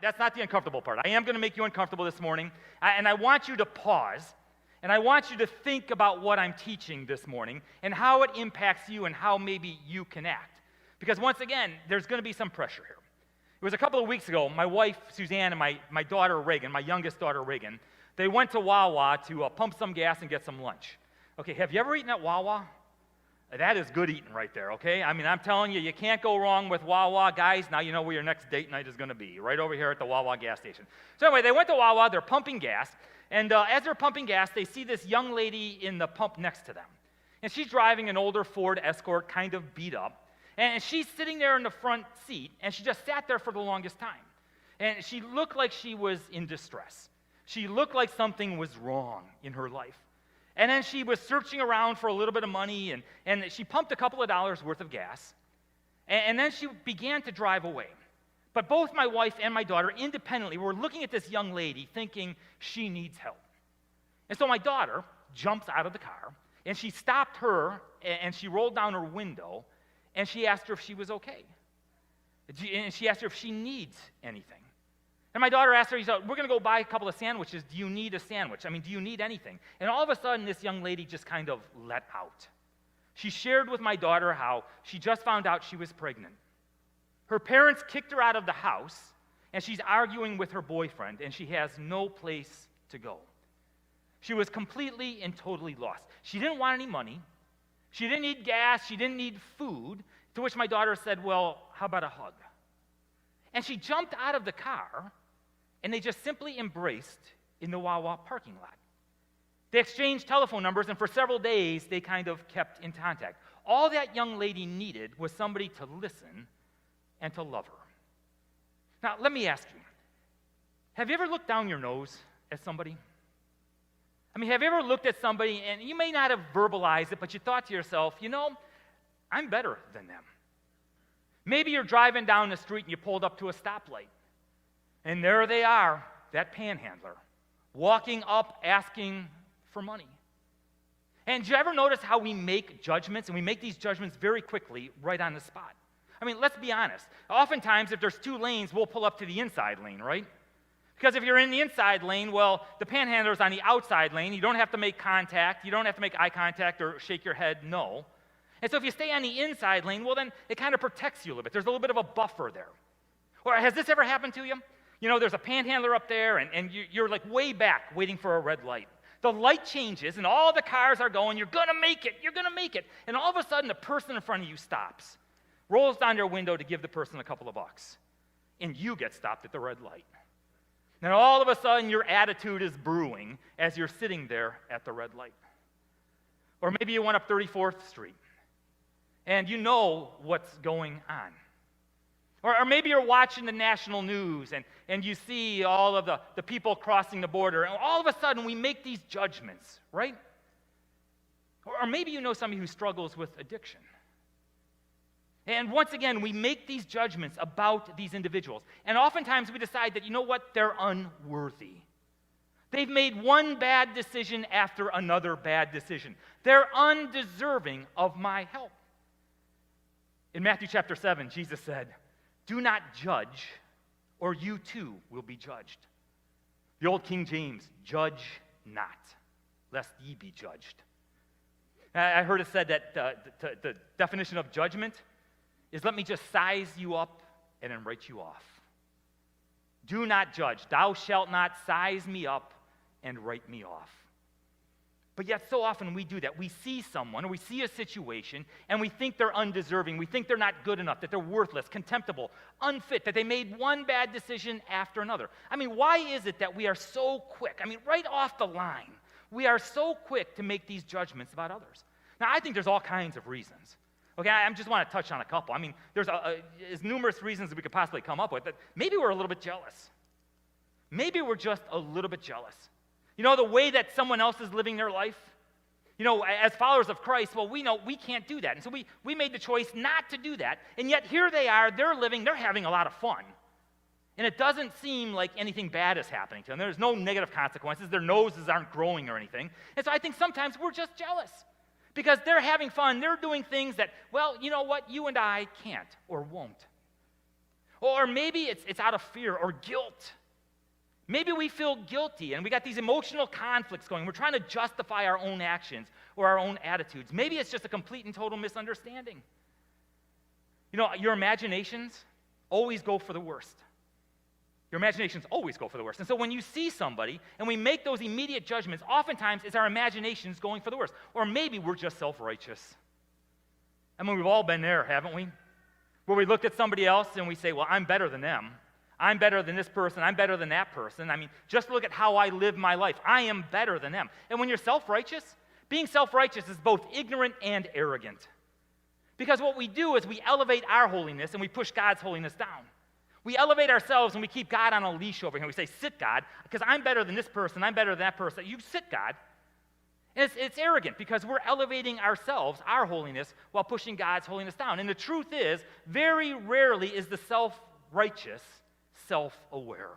that's not the uncomfortable part. I am going to make you uncomfortable this morning, and I want you to pause, and I want you to think about what I'm teaching this morning and how it impacts you and how maybe you can act. Because once again, there's going to be some pressure here. It was a couple of weeks ago, my wife, Suzanne, and my daughter, Reagan, my youngest daughter, Reagan, they went to Wawa to pump some gas and get some lunch. Okay, have you ever eaten at Wawa? That is good eating right there, okay? I mean, I'm telling you, you can't go wrong with Wawa. Guys, now you know where your next date night is going to be, right over here at the Wawa gas station. So anyway, they went to Wawa, they're pumping gas, and as they're pumping gas, they see this young lady in the pump next to them. And she's driving an older Ford Escort, kind of beat up. And she's sitting there in the front seat, and she just sat there for the longest time. And she looked like she was in distress. She looked like something was wrong in her life. And then she was searching around for a little bit of money, and she pumped a couple of dollars worth of gas. And then she began to drive away. But both my wife and my daughter, independently, were looking at this young lady, thinking she needs help. And so my daughter jumps out of the car, and she stopped her, and she rolled down her window, and she asked her if she was okay. And she asked her if she needs anything. And my daughter asked her, he said, we're going to go buy a couple of sandwiches. Do you need a sandwich? I mean, do you need anything? And all of a sudden, this young lady just kind of let out. She shared with my daughter how she just found out she was pregnant. Her parents kicked her out of the house, and she's arguing with her boyfriend, and she has no place to go. She was completely and totally lost. She didn't want any money. She didn't need gas. She didn't need food, to which my daughter said, well, how about a hug? And she jumped out of the car, and they just simply embraced in the Wawa parking lot. They exchanged telephone numbers, and for several days, they kind of kept in contact. All that young lady needed was somebody to listen and to love her. Now, let me ask you, have you ever looked down your nose at somebody? I mean, have you ever looked at somebody, and you may not have verbalized it, but you thought to yourself, you know, I'm better than them. Maybe you're driving down the street and you pulled up to a stoplight. And there they are, that panhandler, walking up asking for money. And do you ever notice how we make judgments? And we make these judgments very quickly, right on the spot. I mean, let's be honest. Oftentimes, if there's two lanes, we'll pull up to the inside lane, right? Because if you're in the inside lane, well, the panhandler's on the outside lane. You don't have to make contact. You don't have to make eye contact or shake your head no. And so if you stay on the inside lane, well, then it kind of protects you a little bit. There's a little bit of a buffer there. Or has this ever happened to you? You know, there's a panhandler up there, and you're like way back waiting for a red light. The light changes, and all the cars are going, you're going to make it, you're going to make it. And all of a sudden, the person in front of you stops, rolls down their window to give the person a couple of bucks, and you get stopped at the red light. Then all of a sudden, your attitude is brewing as you're sitting there at the red light. Or maybe you went up 34th Street, and you know what's going on. Or maybe you're watching the national news, and you see all of the people crossing the border, and all of a sudden we make these judgments, right? Or maybe you know somebody who struggles with addiction. And once again, we make these judgments about these individuals. And oftentimes we decide that, you know what, they're unworthy. They've made one bad decision after another bad decision. They're undeserving of my help. In Matthew chapter 7, Jesus said, do not judge, or you too will be judged. The old King James, judge not, lest ye be judged. I heard it said that the definition of judgment is let me just size you up and then write you off. Do not judge. Thou shalt not size me up and write me off. But yet so often we do that. We see someone or we see a situation and we think they're undeserving. We think they're not good enough, that they're worthless, contemptible, unfit, that they made one bad decision after another. I mean, why is it that we are so quick? I mean, right off the line, we are so quick to make these judgments about others. Now, I think there's all kinds of reasons. Okay, I just want to touch on a couple. I mean, there's as numerous reasons that we could possibly come up with, but maybe we're a little bit jealous. Maybe we're just a little bit jealous. You know, the way that someone else is living their life? You know, as followers of Christ, well, we know we can't do that. And so we made the choice not to do that. And yet here they are, they're living, they're having a lot of fun. And it doesn't seem like anything bad is happening to them. There's no negative consequences. Their noses aren't growing or anything. And so I think sometimes we're just jealous. Because they're having fun, they're doing things that, well, you know what, you and I can't or won't. Or maybe it's out of fear or guilt. Maybe we feel guilty and we got these emotional conflicts going. We're trying to justify our own actions or our own attitudes. Maybe it's just a complete and total misunderstanding. You know, your imaginations always go for the worst. Your imaginations always go for the worst. And so when you see somebody and we make those immediate judgments, oftentimes it's our imaginations going for the worst. Or maybe we're just self-righteous. I mean, we've all been there, haven't we? Where we look at somebody else and we say, well, I'm better than them. I'm better than this person. I'm better than that person. I mean, just look at how I live my life. I am better than them. And when you're self-righteous, being self-righteous is both ignorant and arrogant. Because what we do is we elevate our holiness and we push God's holiness down. We elevate ourselves and we keep God on a leash over here. We say, sit, God, because I'm better than this person. I'm better than that person. You sit, God. And it's arrogant because we're elevating ourselves, our holiness, while pushing God's holiness down. And the truth is, very rarely is the self-righteous self-aware.